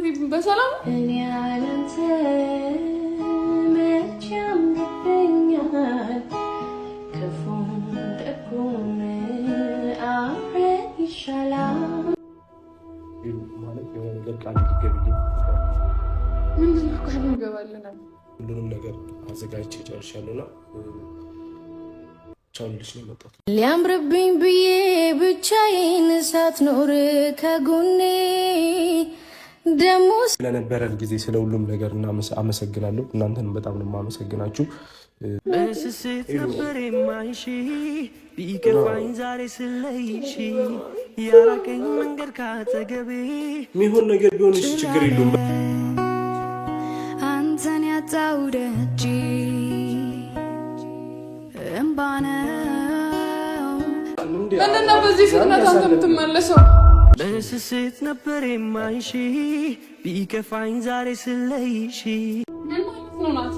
በሰላም እኔ ያለንተ መቼም ልብኛል ክፉም ደጉም አብረን ይሻላል ማለት የሆነ ነገር ቃል ይገባልኝ ምንድነው ቃል ይገባልና ሁሉንም ነገር አዘጋጅቼ ጨርሻለሁና ቻውልሽ ነው መጣት ሊያምርብኝ ብዬ ብቻዬን ሳትኖር ከጎኔ ደሞ ስለነበረን ጊዜ ስለ ሁሉም ነገር አመሰግናለሁ። እናንተንም በጣም ነው የማመሰግናችሁ። በስስት ነበር የማይሽ ቢከፋኝ ዛሬ ስለይሽ ያራቀኝ መንገድ ካጠገቤ የሚሆን ነገር ቢሆን እሺ ችግር የለውም። አንተን ያጣው ደጅ እምባነው ምንድነው በዚህ ፍጥነት አንተ የምትመለሰው? በስስት ነበር የማይሽ ቢከፋኝ ዛሬ ስለይሽ ምን ማለት ነው? ናት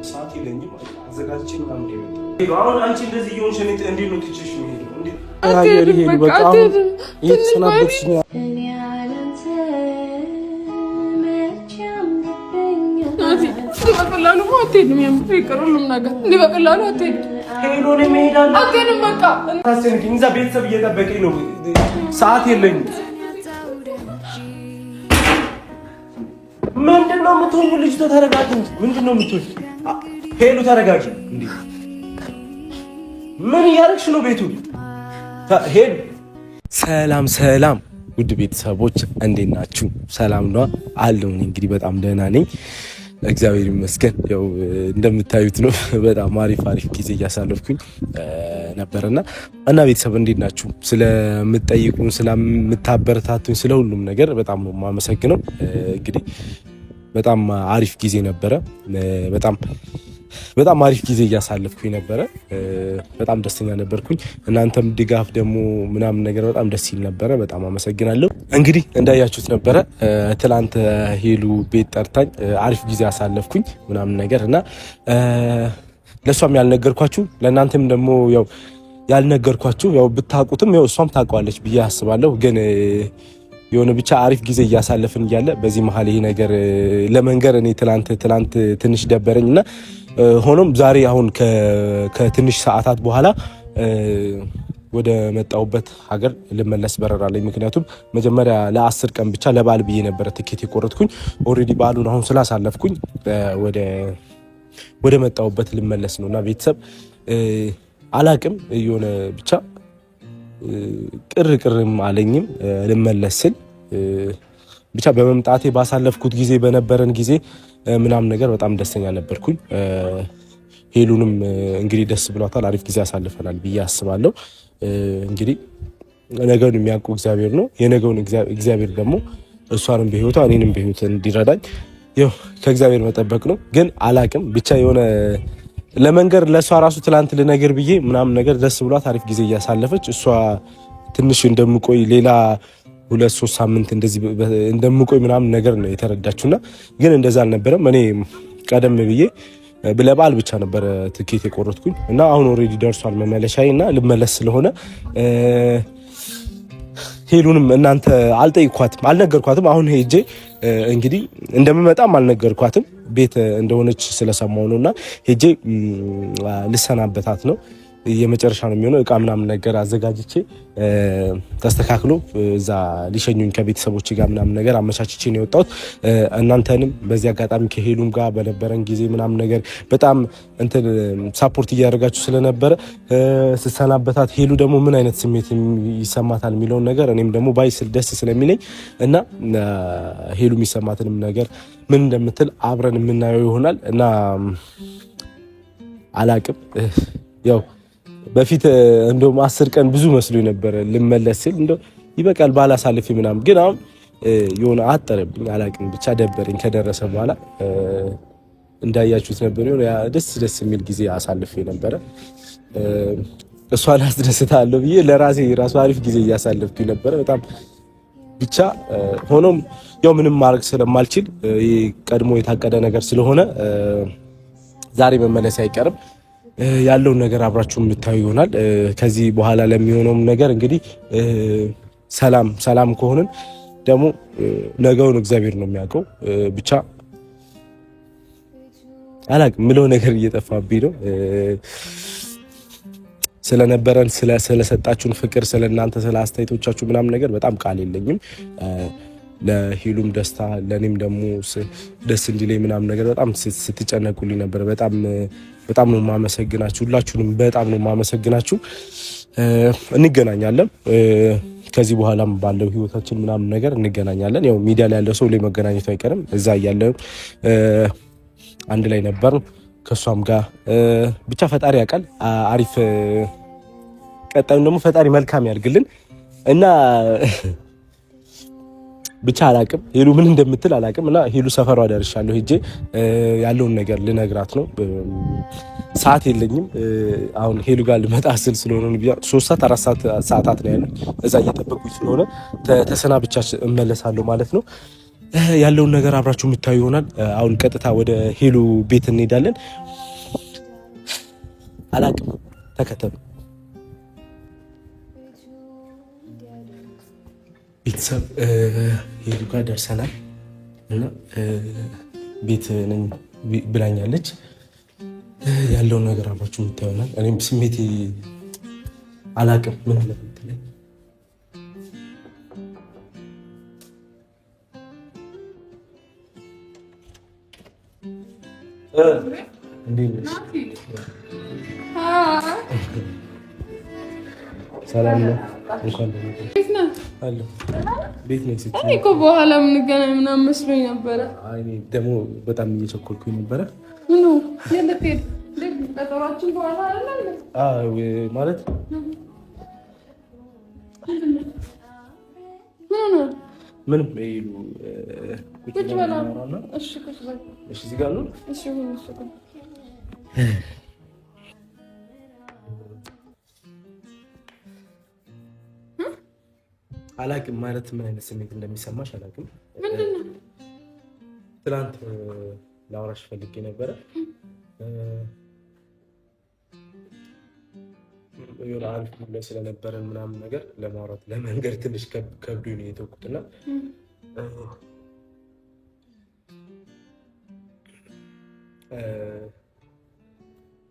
ሰዓት የለኝም አዘጋጅቼ ምናምን ነው። አሁን አንቺ እንደዚህ እየሆንሽ እንዴት ነው ትችሽ የሚሄደው? እንዴ በቃ አትሄድም። ትንሽ እኔ ያለንተ መቼም ልብኛል በቀላሉ አትሄድም። የምትፈቅር ሁሉም ነገር እንዲህ በቀላሉ አትሄድም። ሄሎ ነው መሄዳለሁ። አትሄድም በቃ ታሰንኪኝ እዛ ቤተሰብ እየጠበቀኝ ነው። ሰዓት የለኝም። ምንድነው የምትሆኙ? ልጅቷ ተረጋጊ። ምንድነው የምትሆኙ? ሄሉ ተረጋጊ። እንዴ ምን እያደረግሽ ነው? ቤቱ ሄሉ። ሰላም ሰላም፣ ውድ ቤተሰቦች እንዴት ናችሁ? ሰላም ነው አለው። እንግዲህ በጣም ደህና ነኝ እግዚአብሔር ይመስገን። ያው እንደምታዩት ነው በጣም አሪፍ ጊዜ እያሳለፍኩኝ ነበርና እና ቤተሰብ እንዴት ናችሁ? ስለምትጠይቁን ስለምታበረታቱኝ ስለ ሁሉም ነገር በጣም ነው የማመሰግነው። እንግዲህ በጣም አሪፍ ጊዜ ነበረ። በጣም አሪፍ ጊዜ እያሳለፍኩኝ ነበረ። በጣም ደስተኛ ነበርኩኝ። እናንተም ድጋፍ ደግሞ ምናምን ነገር በጣም ደስ ይል ነበረ። በጣም አመሰግናለሁ። እንግዲህ እንዳያችሁት ነበረ ትላንት ሄሉ ቤት ጠርታኝ አሪፍ ጊዜ አሳለፍኩኝ ምናምን ነገር እና ለሷም ያልነገርኳችሁ ለእናንተም ደግሞ ያው ያልነገርኳችሁ ያው ብታውቁትም ያው እሷም ታውቀዋለች ብዬ አስባለሁ። ግን የሆነ ብቻ አሪፍ ጊዜ እያሳለፍን እያለ በዚህ መሀል ይሄ ነገር ለመንገር እኔ ትላንት ትንሽ ደበረኝና ሆኖም ዛሬ አሁን ከትንሽ ሰዓታት በኋላ ወደ መጣሁበት ሀገር ልመለስ በረራ ላይ። ምክንያቱም መጀመሪያ ለ10 ቀን ብቻ ለበዓል ብዬ ነበረ ትኬት የቆረጥኩኝ። ኦልሬዲ በዓሉን አሁን ስላሳለፍኩኝ ወደ መጣሁበት ልመለስ ነውና ቤተሰብ አላቅም የሆነ ብቻ ቅርቅርም አለኝም ልመለስ ስል ብቻ በመምጣቴ ባሳለፍኩት ጊዜ በነበረን ጊዜ ምናምን ነገር በጣም ደስተኛ ነበርኩኝ። ሄሉንም እንግዲህ ደስ ብሏታል። አሪፍ ጊዜ አሳልፈናል ብዬ አስባለሁ። እንግዲህ ነገውን የሚያውቁ እግዚአብሔር ነው። የነገውን እግዚአብሔር ደግሞ እሷንም በህይወቷ እኔንም በህይወት እንዲረዳኝ ያው ከእግዚአብሔር መጠበቅ ነው። ግን አላቅም ብቻ የሆነ ለመንገር ለሷ ራሱ ትላንት ልነገር ብዬ ምናምን ነገር ደስ ብሏት አሪፍ ጊዜ እያሳለፈች እሷ ትንሽ እንደምቆይ ሌላ 2-3 ሳምንት እንደዚህ እንደምቆይ ምናምን ነገር ነው የተረዳችውና ግን እንደዛ አልነበረም። እኔ ቀደም ብዬ ለበዓል ብቻ ነበር ትኬት የቆረጥኩኝ እና አሁን ኦልሬዲ ደርሷል መመለሻዬ እና ልመለስ ስለሆነ ሄሉንም እናንተ አልነገርኳትም። አሁን ሄጄ እንግዲህ እንደምመጣም አልነገርኳትም። ቤት እንደሆነች ስለሰማው ነውና ሄጄ ልሰናበታት ነው። የመጨረሻ ነው የሚሆነው። እቃ ምናምን ነገር አዘጋጅቼ ተስተካክሎ እዛ ሊሸኙኝ ከቤተሰቦች ጋር ምናምን ነገር አመቻችቼ ነው የወጣሁት። እናንተንም በዚህ አጋጣሚ ከሄሉም ጋር በነበረን ጊዜ ምናምን ነገር በጣም እንትን ሳፖርት እያደረጋችሁ ስለነበረ ስሰናበታት ሄሉ ደግሞ ምን አይነት ስሜት ይሰማታል የሚለውን ነገር እኔም ደግሞ ባይስል ደስ ስለሚለኝ እና ሄሉ የሚሰማትንም ነገር ምን እንደምትል አብረን የምናየው ይሆናል እና አላቅም ያው በፊት እንደውም 10 ቀን ብዙ መስሎኝ ነበር ልመለስ ስል እንደው ይበቃል ባላሳልፍ ምናምን ግን አሁን የሆነ አጠረብኝ። አላቅም ብቻ ደበረኝ። ከደረሰ በኋላ እንዳያችሁት ነበር የሆነ ደስ የሚል ጊዜ አሳልፌ ነበረ። እሷን አስደስታለሁ ብዬ ለራሴ ራሱ አሪፍ ጊዜ እያሳለፍኩኝ ነበረ በጣም ብቻ ሆኖም ያው ምንም ማድረግ ስለማልችል ቀድሞ የታቀደ ነገር ስለሆነ ዛሬ መመለስ አይቀርም። ያለውን ነገር አብራችሁ የምታዩ ይሆናል። ከዚህ በኋላ ለሚሆነው ነገር እንግዲህ ሰላም ከሆነን ደግሞ ነገውን እግዚአብሔር ነው የሚያውቀው። ብቻ አላቅም ምለው ነገር እየጠፋብኝ ነው። ስለነበረን ስለሰጣችሁን ፍቅር ስለእናንተ ስለ አስተያየቶቻችሁ ምናምን ነገር በጣም ቃል የለኝም። ለሂሉም ደስታ ለኔም ደግሞ ደስ እንዲለኝ ምናምን ነገር በጣም ስትጨነቁልኝ ነበር። በጣም ነው የማመሰግናችሁ። ሁላችሁንም በጣም ነው የማመሰግናችሁ። እንገናኛለን ከዚህ በኋላም ባለው ህይወታችን ምናምን ነገር እንገናኛለን። ያው ሚዲያ ላይ ያለው ሰው ላይ መገናኘቱ አይቀርም። እዛ እያለን አንድ ላይ ነበር ከሷም ጋር ብቻ ፈጣሪ ያውቃል። አሪፍ ቀጣዩን ደግሞ ፈጣሪ መልካም ያርግልን እና ብቻ አላቅም ሄሉ ምን እንደምትል አላቅም። እና ሄሉ ሰፈሯ ደርሻለሁ። ሄጄ ያለውን ነገር ልነግራት ነው። ሰዓት የለኝም አሁን ሄሉ ጋር ልመጣ ስል ስለሆነ 3 ሰዓት 4 ሰዓታት ነው ያለው። እዛ እየጠበቁኝ ስለሆነ ተሰናብቻ እመለሳለሁ ማለት ነው። ያለውን ነገር አብራችሁ የምታዩ ይሆናል። አሁን ቀጥታ ወደ ሄሉ ቤት እንሄዳለን። አላቅም ተከተሉ። ቤተሰብ ሄሉ ጋር ደርሰናል እና ቤት ነኝ ብላኛለች። ያለውን ነገር አብራችሁ የምታዩ ይሆናል። እኔም ስሜቴ አላቅም ምን አለ ብትለኝ ሰላም ነው። ቤት ነኝ ስትይ እኔ እኮ በኋላ የምንገናኝ ምናምን መስሎኝ ነበረ። አይ ደግሞ በጣም እየቸኮልኩኝ ነበረ። ምኑ የለቴድ ቀጠሯችን በኋላ አይደል? አዎ ማለት ምንም ይሉ ቁጭ በላ። እሺ ቁጭ በላ። እሺ እዚህ ጋር ነው። እሺ ሁሉ እሺ አላቅም ማለት ምን አይነት ስሜት እንደሚሰማሽ አላቅም። ምንድነው? ትናንት ላወራሽ ፈልጌ ነበረ። የሆነ አሪፍ ላይ ስለነበረን ምናምን ነገር ለማውራት ለመንገድ ትንሽ ከብዶኝ ነው የተውኩትና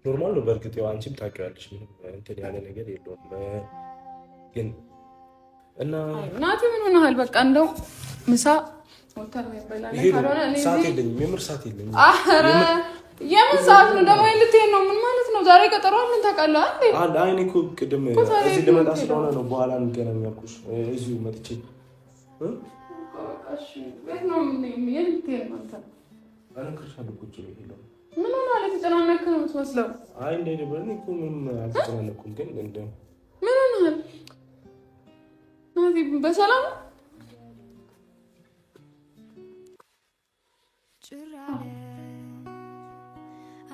ኖርማል ነው። በእርግጥ ያው አንቺም ታውቂዋለሽ ምንም እንትን ያለ ነገር የለውም ግን እና ናቲ ምን ሆነሃል? በቃ እንደው ምሳ ወጣው ይበላል ካልሆነ እኔ ሰዓት የለኝም፣ የምር ሰዓት የለኝም። አረ የምን ሰዓት ነው ደግሞ ልትሄድ ነው? ምን ማለት ነው? ዛሬ ቀጠሮ ምን ታውቃለህ እንዴ? አይ እኔ እኮ ቅድም እዚህ ልመጣ ስለሆነ ነው በኋላ እንገናኝ ያልኩሽ። እዚሁ መጥቼ እሺ ቤት ነው ምን የልትሄድ ነው? አልከርሻለሁ ቁጭ ነው ይሄው ምን ሆነ? ተጨናነክ ነው የምትመስለው። አይ እንዴ ደብረኝ እኮ ምንም አልተጨናነኩም፣ ግን እንደ ምን ሆነ? ናቲ በሰላም ጭራለ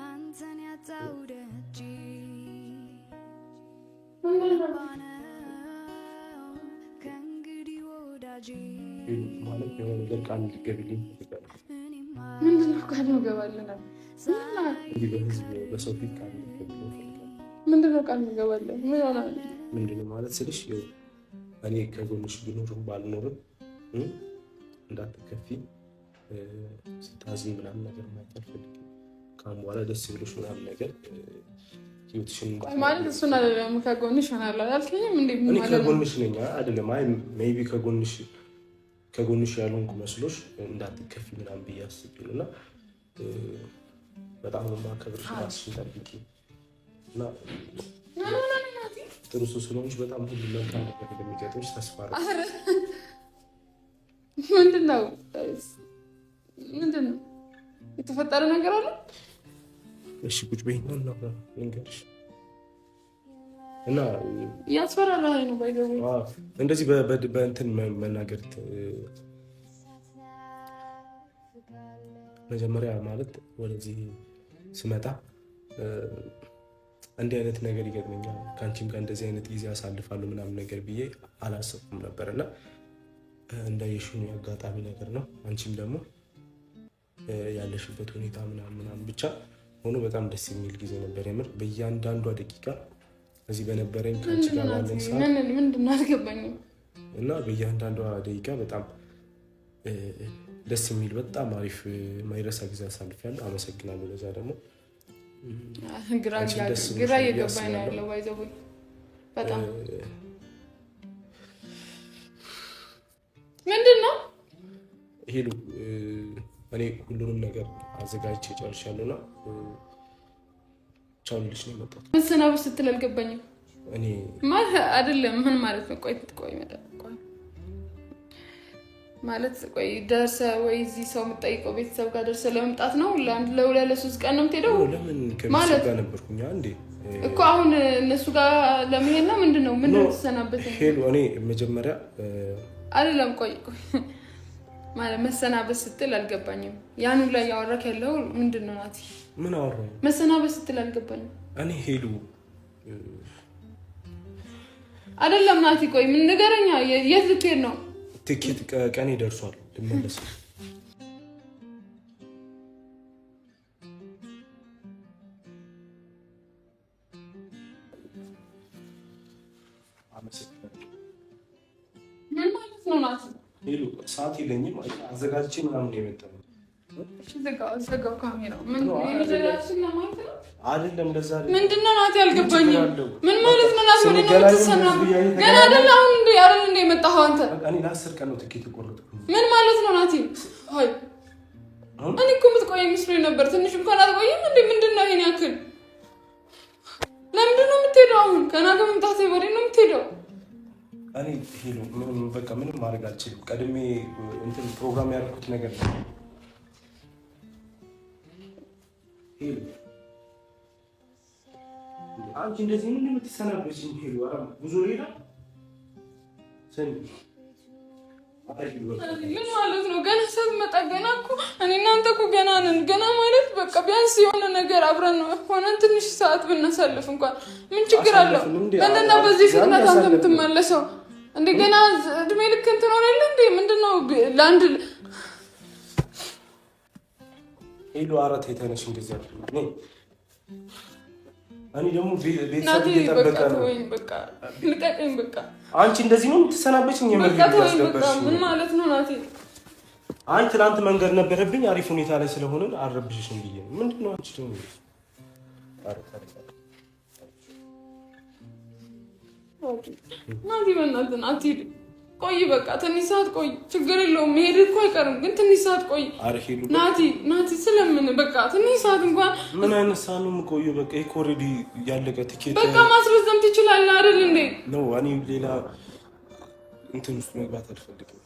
አንተን ያጣው ደጅ ከእንግዲህ ወዳጅ ማለት የሆነ ነገር ቃል እንዲገቢልኝ ይፈልጋል። ምንድን ነው ቃል እንገባለን? በሰው ፊት ቃል እንዲገቢልኝ ይፈልጋል። ምንድን ነው ቃል እንገባለን? ምን ሆነ? ምንድን ነው ማለት ስልሽ እኔ ከጎንሽ ብኖርም ባልኖርም እንዳትከፊ ስታዝኝ ምናምን ነገር ማይጠር ፈልግ ካሁን በኋላ ደስ ብሎሽ ምናምን ነገር ህይወትሽን ማለት እሱን አይደለም። ከጎንሽ ሆናለሁ አልከኝም እንዴ? እኔ ከጎንሽ ነኝ አይደለም። አይ ሜይ ቢ ከጎንሽ ያልሆንኩ መስሎሽ እንዳትከፊ ምናምን ብዬ አስቤ ነው። እና በጣም ነው የማከብርሽ። ራስሽን ጠብቂ እና ጥሩ ሰው ስለሆንሽ በጣም ሁሉ መልካም ነገር እንደሚገጥምሽ ተስፋ አደርጋለሁ። ምንድን ነው የተፈጠረ ነገር አለ? እሺ ቁጭ በይና ልንገርሽ። እና ያስፈራራኸኝ ነው ባይገቡ እንደዚህ በእንትን መናገር መጀመሪያ ማለት ወደዚህ ስመጣ እንዲህ አይነት ነገር ይገጥመኛል ከአንቺም ጋር እንደዚህ አይነት ጊዜ አሳልፋለሁ ምናምን ነገር ብዬ አላሰብኩም ነበር። እና እንዳየሽው አጋጣሚ ነገር ነው። አንቺም ደግሞ ያለሽበት ሁኔታ ምናምን ብቻ ሆኖ በጣም ደስ የሚል ጊዜ ነበር። የምር በእያንዳንዷ ደቂቃ እዚህ በነበረኝ ከአንቺ ጋር ባለን ሰዓት ምንድን ነው አልገባኝም። እና በእያንዳንዷ ደቂቃ በጣም ደስ የሚል በጣም አሪፍ ማይረሳ ጊዜ አሳልፊያለሁ። አመሰግናለሁ። ለዛ ደግሞ ግራ እየገባኝ ነው ያለው ባይዘው በጣም ምንድነው ሄሉ እኔ ሁሉንም ነገር አዘጋጅቼ ጨርሻለሁና ቻው ልልሽ ነው የመጣሁት። መሰናበው ስትል አልገባኝም። እኔ ማለት አይደለም ምን ማለት ነው? ቆይ ማለት ቆይ ደርሰህ ወይ እዚህ ሰው የምጠይቀው ቤተሰብ ጋር ደርሰህ ለመምጣት ነው? ለሁለት ለሶስት ቀን ነው የምትሄደው? ለምን ከቤተሰብ ጋር ነበርኩኝ አንዴ እኮ አሁን እነሱ ጋር ለመሄድ ነው? ምንድነው ተሰናበተኝ? ሄሉ እኔ መጀመሪያ አይደለም ቆይ ማለት መሰናበት ስትል አልገባኝም። ያኑ ላይ ያወራክ ያለው ምንድነው? ናቲ ምን አወራው? መሰናበት ስትል አልገባኝም። እኔ ሄሉ አይደለም ናቲ ቆይ ምን ንገረኛ። የት ልትሄድ ነው? ትኬት ቀኔ ደርሷል ልመለስ። ምን ማለት ነው ናቲ? ሄሉ ሰዓት የለኝም አዘጋጅቼ ምናምን ነው የመጣው። እሺ ዘጋው ካሜራው። ምን ይዘጋችን ለማለት ነው? አይደለም እንደዛ አይደለም። ምንድነው ናቲ አልገባኝም። ምን ማለት ነው ናቲ? ምንድነው ተሰናው? ገና አይደለም አሁን እንደ የመጣኸው አንተ። እኔ ለ10 ቀን ነው ትኬት ቆረጥኩ። ምን ማለት ነው ናቲ? አይ እኔ እኮ የምትቆይ መስሎኝ ነበር። ትንሽ እንኳን አትቆይም እንዴ? ምንድነው ይሄን ያክል? ለምንድነው የምትሄደው አሁን? ገና ከመምጣቴ በላይ ነው የምትሄደው? እኔ ሄሉ ምንም ማድረግ አልችልም። ቀድሜ እንትን ፕሮግራም ያደረኩት ነገር ነው። ሄሉ አንቺ እንደዚህ ምን የምትሰናበችኝ? ሄሉ አረ ጉዞ ሌላ ሰኒ ምን ማለት ነው? ገና ስትመጣ ገና እኮ እኔ እናንተ እኮ ገና ነን። ገና ማለት በቃ ቢያንስ የሆነ ነገር አብረን ነው ሆነን ትንሽ ሰዓት ብናሳልፍ እንኳን ምን ችግር አለው? ምንድነው በዚህ ፍጥነት አንተ የምትመለሰው? እንደገና እድሜ ልክ እንትን ሆነ አይደል እንዴ? ምንድነው ላንድ ሄሉ አራት የተነሽ እንደዚህ አይደል? እኔ ደግሞ ቤተሰብ እየጠበቀ ነው። በቃ ልቀቀኝ በቃ። አንቺ እንደዚህ ነው የምትሰናበችኝ? ምን ማለት ነው ናቲ? አይ ትናንት መንገድ ነበረብኝ አሪፍ ሁኔታ ላይ ስለሆነን አልረብሽሽም ብዬ ነው። ምንድነው አንቺ ደግሞ ናቲ በእናትህ አትሂድ። ቆይ በቃ ትንሽ ሰዓት ቆይ፣ ችግር የለውም መሄድ እኮ አይቀርም፣ ግን ትንሽ ሰዓት ቆይ ናቲ ስለምን በቃ ትንሽ ሰዓት እንኳን። ምን አይነት ሰዓት ነው የምቆየው? በቃ ይሄ ኦልሬዲ ያለቀ ቲኬት በቃ ማስረዘም ትችላለህ አይደል እንዴ? ነው እኔ ሌላ እንትን ውስጥ መግባት አልፈልግም።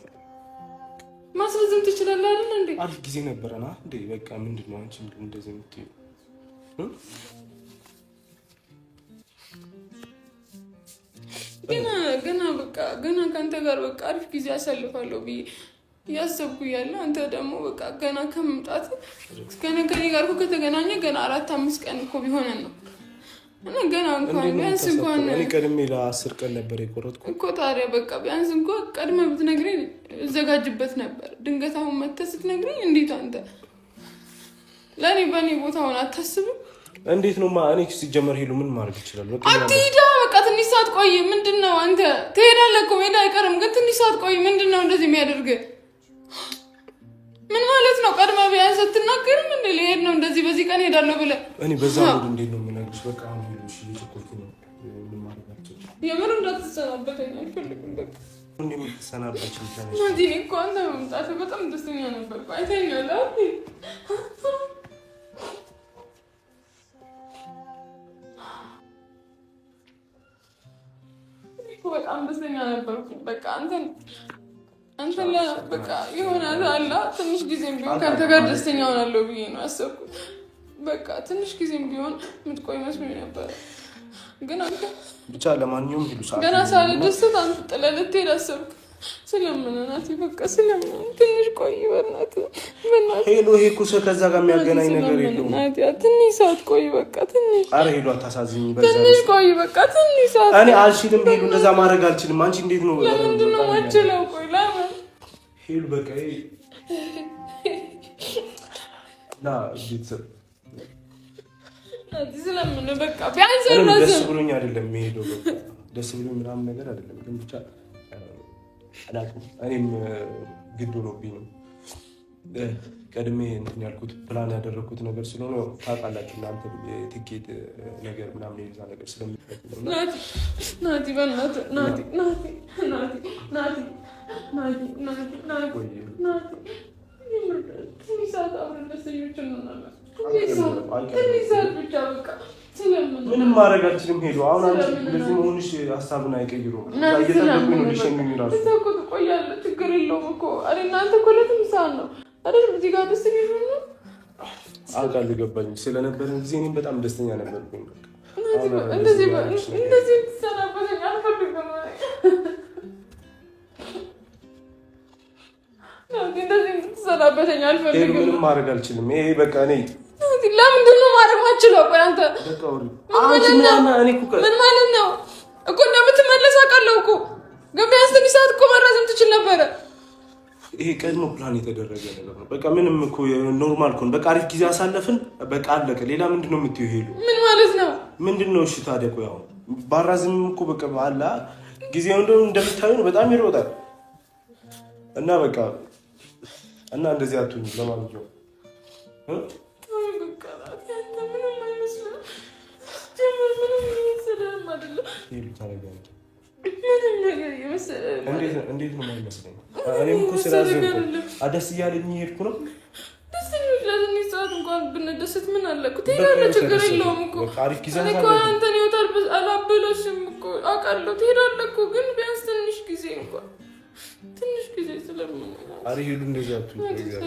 ማስረዘም ትችላለህ አይደል እንዴ? አሪፍ ጊዜ ነበረና እንዴ በቃ ምንድነው አንቺ እንደዚህ የምትይው? ገና በቃ ገና ካንተ ጋር በቃ አሪፍ ጊዜ አሳልፋለሁ ብዬ ያሰብኩ ያለ አንተ ደግሞ በቃ ገና ከመምጣት ከኔ ጋር እኮ ከተገናኘ ገና 4-5 ቀን እኮ ቢሆነን ነው እና ገና እንኳን ቢያንስ እንኳን እኔ ቀድሜ ለ10 ቀን ነበር የቆረጥኩት እኮ። ታዲያ በቃ ቢያንስ እንኳን ቀድመህ ብትነግረኝ እዘጋጅበት ነበር። ድንገት አሁን መተህ ስትነግረኝ እንዴት አንተ ለኔ በኔ ቦታውን አታስብም? እንዴት ነው እኔ ሲጀመር ሄሉ ምን ማድረግ ይችላል? በቃ አትሂዳ በቃ ትንሽ ሰዓት ቆይ። ምንድነው አንተ ትሄዳለህ እኮ መሄድ አይቀርም፣ ግን ትንሽ ሰዓት ቆይ። ምንድነው እንደዚህ የሚያደርግ? ምን ማለት ነው? ቀድመህ ቢያንስ አትናገርም እንዴ? ልሄድ ነው እንደዚህ በዚህ ቀን ሄዳለሁ ብለህ እኔ በዛ ሙድ እንዴት ነው የምነግርሽ? በቃ አሁን ሄሉሽ ልጅኮልኩ ነው ምን ማድረግ አልችልም። የምር እንዳትሰናበተኝ አልፈልግም። በቃ እንዴ የምትሰናበች ልጅ እንዴ እኮ አንተ መምጣትህ በጣም ደስተኛ ነበርኩ። አይተኛል አይደል? በጣም ደስተኛ ነበርኩ። በቃ አንተ በቃ የሆነ አላ ትንሽ ጊዜም ቢሆን ከአንተ ጋር ደስተኛ ሆናለሁ ብዬ ነው ያሰብኩት። በቃ ትንሽ ጊዜም ቢሆን የምትቆይ መስሎኝ ነበረ፣ ግን አንተ ብቻ ለማንኛውም ሄዱ ሰዓት ገና ሳልደሰት አንተ ጥለህ ልትሄድ አሰብክ። ስለምን ናቲ በቃ ስለምን ትንሽ ቆይ በእናትህ ሄሉ። ይሄ እኮ ከዛ ጋር የሚያገናኝ ነገር የለውም። ናቲ ትንሽ ሰዓት ቆይ በቃ ትንሽ። አረ ሄሉ አታሳዝኝ። በዛ ትንሽ ቆይ በቃ ትንሽ ሰዓት። እኔ አልችልም ሄሉ፣ እንደዛ ማድረግ አልችልም። አንቺ እንዴት ነው? ለምንድን ነው የማትችለው? ቆይ ለምን ሄሉ በቃ ና ቤተሰብ ናቲ ስለምን በቃ ቢያንስ ደስ ብሎኝ አይደለም የምሄደው። በቃ ደስ ብሎኝ ምናምን ነገር አይደለም፣ ግን ብቻ እኔም ግድ ሆኖብኝ ነው ቀድሜ እንትን ያልኩት ፕላን ያደረኩት ነገር ስለሆነ ታውቃላችሁ እናንተ የቲኬት ነገር ምናምን የዛ ነገር ስለሚፈልግ ነው። ናቲ በእናትህ ናቲ ትንሽ ሰዓት አብረን ደስተኞች እንሆናለን። ትንሽ ሰዓት ብቻ በቃ ምንም ማድረግ አልችልም። ሄዶ አሁን አንቺ እንደዚህ መሆንሽ ሀሳብን አይቀይሩም። እየጠበቁኝ ነው ሊሸኙኝ እራሱ እዛ እኮ ትቆያለህ። ችግር የለውም እኮ እኔ እናንተ እኮ ለትንሽ ሰዓት ነው አይደል እዚህ ጋር ደስተኞች ሆነ አውቃለሁ። ገባኝ ስለነበረን ጊዜ እኔም በጣም ደስተኛ ነበርኩኝ። እንደዚህ ትሰናበተኝ አልፈልግም። እንደዚህ ትሰናበተኝ አልፈልግም። ምንም ማድረግ አልችልም። ይሄ በቃ እኔ ለምንድን ነው ማድረግ ማችለው? ቆይ አንተ ምን ማለት ነው እኮ እንደምትመለስ አውቃለሁ እኮ ግን ቢያንስ ትንሽ ሰዓት እኮ መራዘም ትችል ነበረ። ይሄ ቀድሞ ፕላን የተደረገ ነገር ነው። በቃ ምንም እኮ ኖርማል እኮ በቃ አሪፍ ጊዜ አሳለፍን። በቃ አለቀ። ሌላ ምንድን ነው የምትይው? ሄዱ ምን ማለት ነው? ምንድን ነው? እሺ ታዲያ ቆይ አሁን ባራዝም እኮ በቃ አላ ጊዜው እንደምታዩ በጣም ይሮጣል እና በቃ እና እንደዚህ አትሁኝ። ለማንኛውም እንዴት ነው የማይመስለኝ? እኔም እኮ ስላዘንኩ ደስ እያለኝ እየሄድኩ ነው። ደስተኞች ለትንሽ ሰዓት እንኳን ብንደሰት ምን አለ እኮ ትሄዳለህ። ችግር የለውም እኮ እኔ እኮ አንተን ህይወት አላበላሽም እኮ አውቃለሁ። ትሄዳለህ እኮ ግን ቢያንስ ትንሽ ጊዜ እንኳን ትንሽ ጊዜ ስለምን አሪ ሄዱ እንደዚህ አትሁኝ።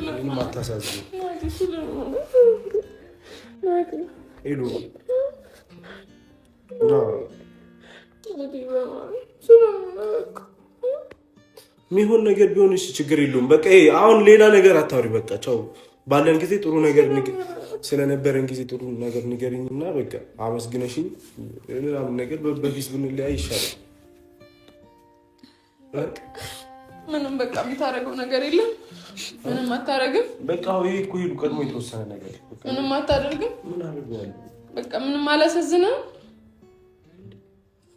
ምንም አታሳዝኝ። ሄዱ ሚሆን ነገር ቢሆን እሺ ችግር የለውም። በቃ አሁን ሌላ ነገር አታውሪ። በቃ ቻው። ባለን ጊዜ ጥሩ ነገር ስለነበረን ጊዜ ጥሩ ነገር ንገሪኝና በቃ አመስግነሽኝ ምናምን ነገር በፊት ብንለያይ ይሻላል። ምንም በቃ የምታደርገው ነገር የለም። ምንም አታደርግም። በቃ ይሄ እኮ ሄዱ ቀድሞ የተወሰነ ነገር ምንም አታደርግም። ምን አደርጋለሁ? በቃ ምንም አላሳዝንም።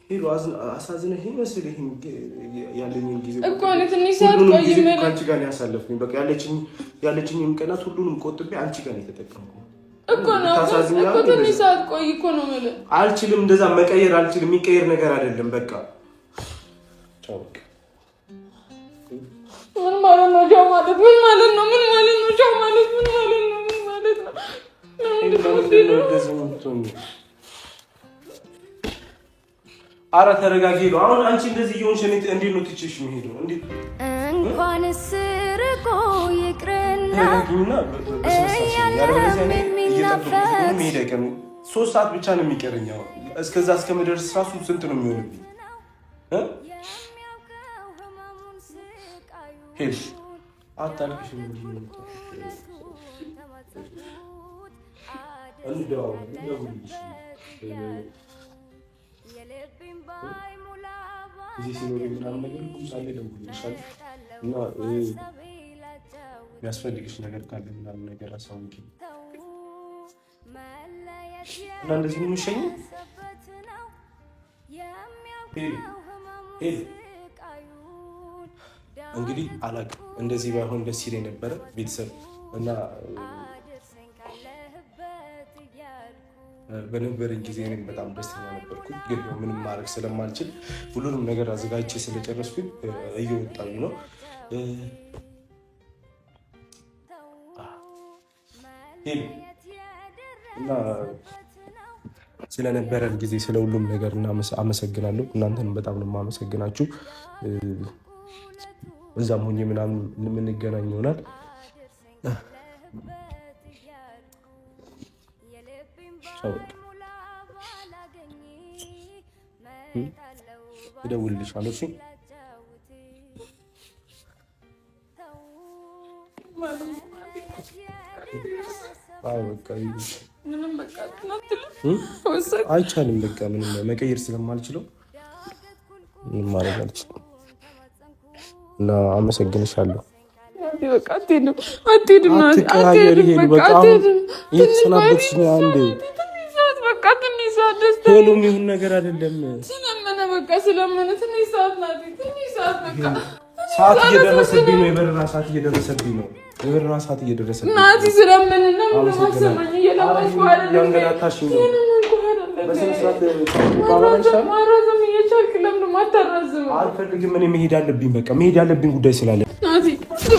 ሄዱ አሳዝነህ መሰለኝ ያለኝን ጊዜ እኮ እኔ ትንሽ ሰዓት ቆይ ማለት አንቺ ጋር ያሳለፍኩኝ በቃ ያለችኝን ቀናት ሁሉንም ቆጥቤ አንቺ ጋር የተጠቀምኩ እኮ ነው። እኮ ትንሽ ሰዓት ቆይ እኮ ነው ማለት አልችልም። እንደዛ መቀየር አልችልም። የሚቀየር ነገር አይደለም። በቃ ቻው። ምን ማለት ነው ቻው ማለት? ምን ማለት ነው? ምን ማለት ነው ቻው ማለት? ምን ማለት ነው? ምን ማለት ነው? አረ ተረጋጊ። አሁን አንቺ እንደዚህ እየሆንሽ እንዴት ነው ትችሽ የሚሄደው? እንዴት እንኳን ስርቆ ይቅርና ሶስት ሰዓት ብቻ ነው የሚቀረኝ። እስከዛ እስከመድረስ ራሱ ስንት ነው የሚሆንብኝ? ሄድ አታልቅሽ። እዚህ ሲኖር ምናምን ነገር ሳለ ደውልልሻለሁ እና የሚያስፈልግሽ ነገር ካለ ምናምን ነገር አሳውቂኝ እና እንደዚህ ነው የምትሸኝ። እንግዲህ አላውቅም። እንደዚህ ባይሆን ደስ ይለኝ ነበረ ቤተሰብ እና በነበረኝ ጊዜ እኔም በጣም ደስተኛ ነበርኩኝ። ግን ምንም ማድረግ ስለማልችል ሁሉንም ነገር አዘጋጅቼ ስለጨረስኩኝ እየወጣሁ ነው። እና ስለነበረን ጊዜ ስለ ሁሉም ነገር አመሰግናለሁ። እናንተንም በጣም ነው የማመሰግናችሁ። እዛም ሆኜ ምናምን የምንገናኝ ይሆናል። እደውልልሻለሁ። እሺ አይቻልም። በቃ ምንም መቀየር ስለማልችለው ምንም ማድረግ አልችልም እና አመሰግንሻለሁ። ቶሎም ይሁን ነገር አይደለም። ስለምን በቃ ስለምን ትንሽ ሰዓት ናት። ትንሽ ሰዓት በቃ ሰዓት እየደረሰብኝ ነው። የበረራ ሰዓት እየደረሰብኝ ነው። የበረራ ሰዓት እየደረሰብኝ ነው። ናቲ ስለምን ነው ማሰማኝ እየለበስኩ አይደል? ያንገላታሽኝ ነው። ማራዘም እየቻልክ ለምን ማታራዘመው? አልፈልግም። እኔ መሄድ አለብኝ። በቃ መሄድ ያለብኝ ጉዳይ ስላለ ናቲ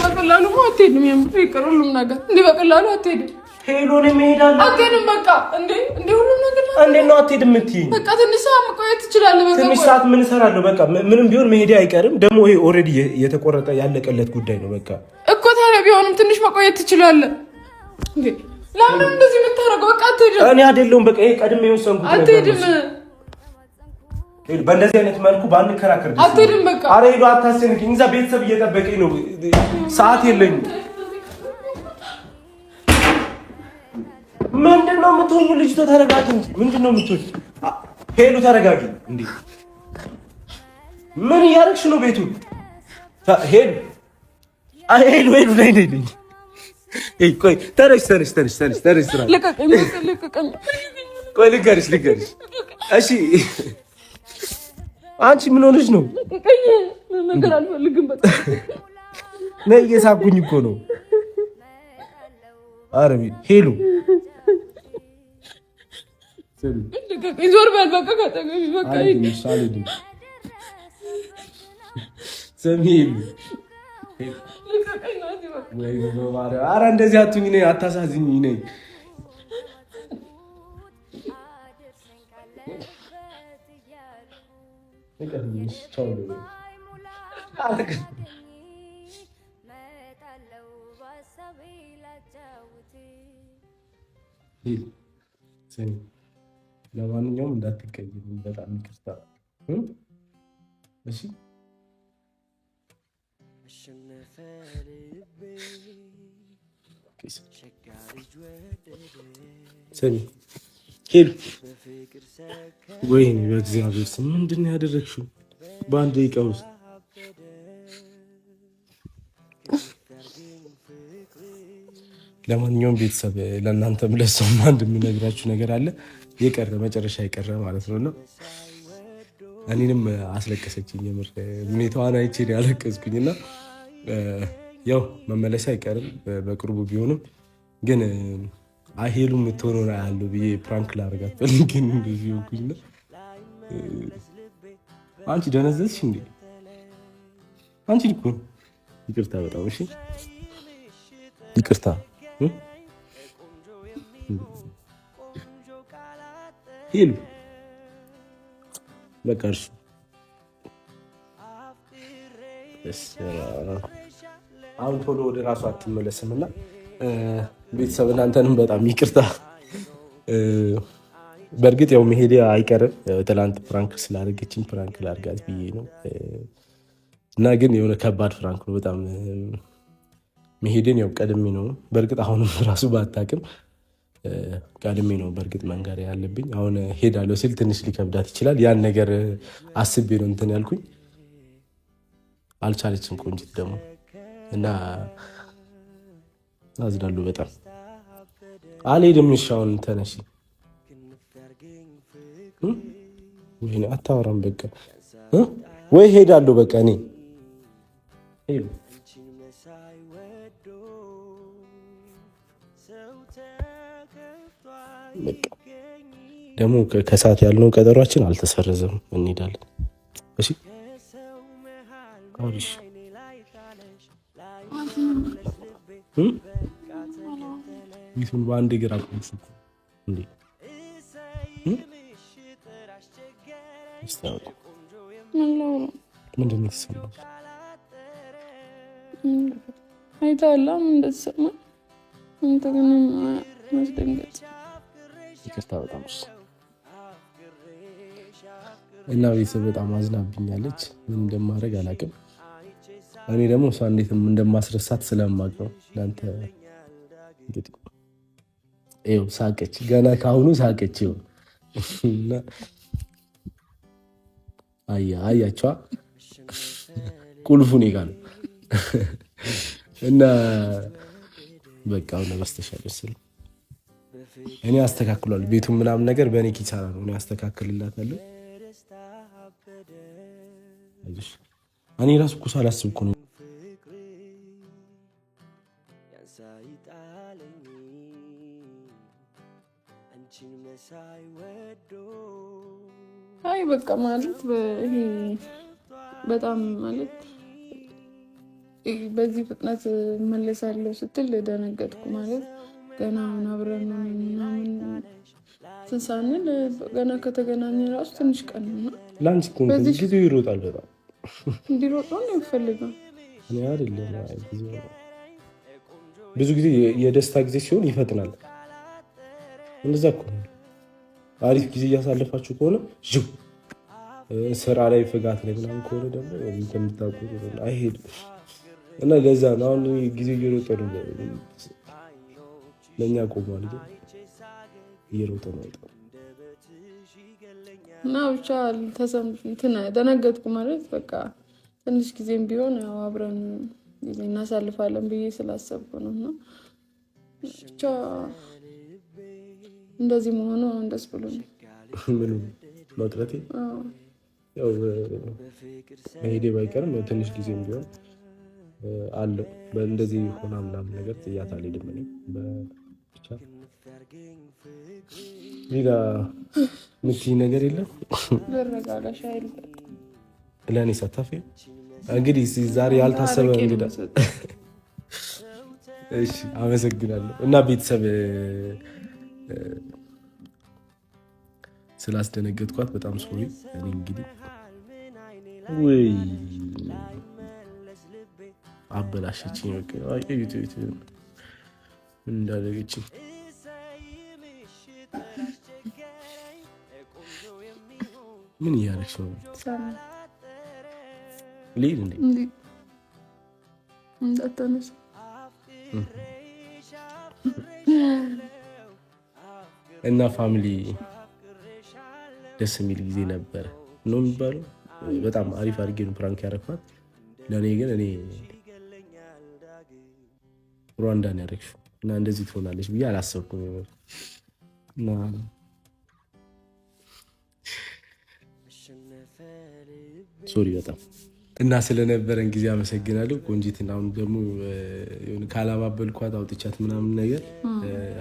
በቀላሉ አትሄድም። ይቅር ሁሉም ነገር እንዲህ በቀላሉ አትሄድም። ሄሎ ነው መሄድ አለብኝ። አትሄድም። በቃ እንዴ ሁሉም ነገር እንዴት ነው አትሄድም የምትይኝ? በቃ ትንሽ ሰዓት መቆየት ትችላለህ። በቃ ትንሽ ሰዓት ምን እሰራለሁ? በቃ ምንም ቢሆን መሄዴ አይቀርም። ደግሞ ይሄ ኦልሬዲ የተቆረጠ ያለቀለት ጉዳይ ነው። በቃ እኮ ታዲያ ቢሆንም ትንሽ መቆየት ትችላለህ እንዴ? ለምን እንደዚህ የምታረገው? በቃ አትሄድም። እኔ አይደለሁም በቃ ይሄ ቀድሜ የወሰንኩት ነገር አትሄድም። በእንደዚህ አይነት መልኩ ባንከራከር ደስ አትሄድም። በቃ ኧረ ሄዶ አታስጨንቅኝ። እዛ ቤተሰብ እየጠበቀኝ ነው። ሰዓት የለኝም። ምንድነው የምትሆኙ? ልጅቷ ተረጋጊ እንጂ ምንድነው የምትሆኝ? ሄሉ ተረጋጊ። እንዴ ምን እያደረግሽ ነው? ቤቱ ሄሉ ሄሉ ሄሉ ነይ ነይ ነይ። ቆይ ተነሽ ተነሽ ተነሽ ተነሽ ተነሽ። ልቀቀኝ ልቀቀኝ። ቆይ ልንገርሽ። እሺ አንቺ ምን ሆነሽ ነው? ልቀቀኝ። ነገር አልፈልግም። በጣም ነይ እየሳብኩኝ እኮ ነው። ኧረ ሄሉ ዞር በል በቃ ከጠገቢ በቃ ሰሚል ኧረ እንደዚህ አትሁኝ። ነይ አታሳዝኝ። ነይ ለማንኛውም እንዳትቀይም፣ በጣም ይቅርታ። እሺ ሰሚ ሄሉ፣ ወይኔ በእግዚአብሔር ስም ምንድን ነው ያደረግሽው? በአንድ ደቂቃ ውስጥ ለማንኛውም ቤተሰብ ለእናንተም ለሰውም አንድ የምነግራችሁ ነገር አለ። የቀረ መጨረሻ የቀረ ማለት ነውና እኔንም አስለቀሰችኝ። የምር ሁኔታዋን አይቼ ነው ያለቀስኩኝና ያው መመለስ አይቀርም በቅርቡ ቢሆንም ግን ሄሉ የምትሆነው ያለው ብዬ ፕራንክ ላደርጋት ፈልጌ ነው እንደዚህ ሆንኩኝና አንቺ ደነዘዝሽ እንዴ? አንቺ እኮ ይቅርታ፣ በጣም እሺ፣ ይቅርታ። ሄሉ በቃ እርሱ አሁን ቶሎ ወደ ራሱ አትመለስምና ቤተሰብ እናንተንም በጣም ይቅርታ። በእርግጥ ያው መሄዴ አይቀርም። ትላንት ፍራንክ ስላደረገችኝ ፍራንክ ላድርጋት ብዬ ነው እና ግን የሆነ ከባድ ፍራንክ ነው በጣም። መሄዴን ያው ቀድሜ ነው በእርግጥ አሁንም ራሱ ባታውቅም ቀድሜ ነው በእርግጥ መንገር ያለብኝ። አሁን ሄዳለሁ ሲል ትንሽ ሊከብዳት ይችላል። ያን ነገር አስቤ ነው እንትን ያልኩኝ። አልቻለችም ቆንጂት ደግሞ እና አዝናለሁ በጣም። አልሄድም። እሺ አሁን ተነሺ። ወይኔ አታወራም በቃ ወይ ሄዳለሁ በቃ እኔ ሄሉ ደግሞ ከሰዓት ያልነው ቀጠሯችን አልተሰረዘም፣ እንሄዳለን። እሺ አሪሽ ይሁን። በአንድ እግር አቆምሽ እኮ እንዴ? ምንድን ነው የተሰማሽ? አይተኸዋል ምን እንደተሰማኝ? አንተ ግን ማስደንገጥ። ይቅርታ በጣም እና ቤተሰብ በጣም አዝናብኛለች። ምን እንደማደርግ አላውቅም። እኔ ደግሞ እሷ እንዴት እንደማስረሳት ስለማውቅ ነው። ለአንተ እንግዲህ ይኸው ሳቀች፣ ገና ካሁኑ ሳቀች። ይኸው አያቸዋ ቁልፉ እኔ ጋር ነው እና በቃ አሁን በስተሻል መሰለኝ እኔ አስተካክሏል። ቤቱን ምናምን ነገር በእኔ ኪሳራ ነው። እኔ አስተካክልላታለሁ። እኔ ራሱ እኮ ሳላስብ እኮ ነው ጣለኝ አንቺን መሳይ ወዶ አይ በቃ ማለት ይሄ በጣም ማለት በዚህ ፍጥነት መለሳለሁ ስትል ደነገጥኩ። ማለት ገና አብረን ምናምን ትንሳንል ገና ከተገናኘን ራሱ ትንሽ ቀን ነው። ላንቺ እኮ ጊዜው ይሮጣል። በጣም እንዲሮጥ ነው የሚፈልገው። እኔ አይደለም ብዙ ጊዜ የደስታ ጊዜ ሲሆን ይፈጥናል። እንደዛ እኮ አሪፍ ጊዜ እያሳለፋችሁ ከሆነ ጅው ስራ ላይ ፍጋት ላይ ምናምን ከሆነ ደግሞ እንደምታውቁት አይሄድም እና ለዛ ነው አሁን ጊዜ እየሮጠ ነው። ለእኛ ቆሟል ግን እየሮጠ ነው እና ብቻ ደነገጥኩ። ማለት በቃ ትንሽ ጊዜም ቢሆን ያው አብረን ጊዜ እናሳልፋለን ብዬ ስላሰብኩ ነው። እና ብቻ እንደዚህ መሆኑ ደስ ብሎኛል። ምኑ መቅረቴ ያው መሄዴ ባይቀርም ትንሽ ጊዜም ቢሆን አለው እንደዚህ ሆና ምናምን ነገር ጥያት አልሄድም። እኔ ብቻ ሌላ ምትይ ነገር የለም። ለረጋጋሽ አይል ለኔ ሳታፊ እንግዲህ ዛሬ ያልታሰበ እንግዳ። እሺ አመሰግናለሁ። እና ቤተሰብ ስላስደነገጥኳት በጣም ሶሪ። እኔ እንግዲህ ወይ አበላሸችኝ። በቃ አቂዩት እንዳደረገችኝ ምን እያደረግሽ ነው? ልሂድ እንዴ? እንዳታነሳ እና ፋሚሊ ደስ የሚል ጊዜ ነበር ነው የሚባለው። በጣም አሪፍ አድርጌ ነው ፕራንክ ያደረኳት። ለእኔ ግን እኔ ሩዋንዳን ያደረግሽው እና እንደዚህ ትሆናለች ብዬ አላሰብኩም። እና ሶሪ በጣም እና ስለነበረን ጊዜ አመሰግናለሁ። ቆንጂትና አሁን ደግሞ ካላባበልኳት አውጥቻት ምናምን ነገር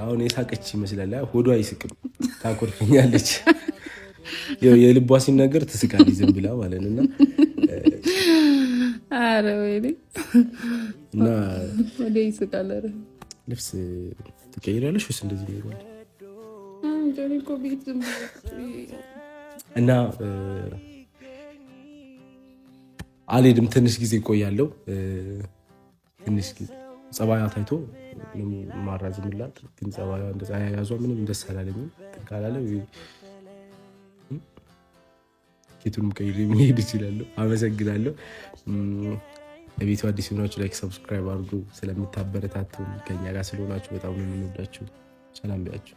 አሁን የሳቀች ይመስላል። ሆዷ አይስቅም፣ ታኮርፈኛለች። የልቧ ሲናገር ትስቃለች ዝም ብላ ማለት ነው። አረ ወይኔ እና ወደ ይስቃል። አረ ልብስ ትቀይራለሽ ወይስ እንደዚህ ነው ይባል? እና አልሄድም፣ ትንሽ ጊዜ እቆያለሁ። ትንሽ ጊዜ ጸባያ ታይቶ ማራዝምላት፣ ግን ጸባያ እንደዛ ያያዟ ምንም ደስ አላለኝም። ካላለ ኬቱንም ቀይሬ መሄድ እችላለሁ። አመሰግናለሁ። ለቤቱ አዲስ ሆናችሁ ላይክ፣ ሰብስክራይብ አድርጉ። ስለምታበረታቱ ከኛ ጋር ስለሆናችሁ በጣም ነው የምንወዳችሁ። ሰላም ቢያችሁ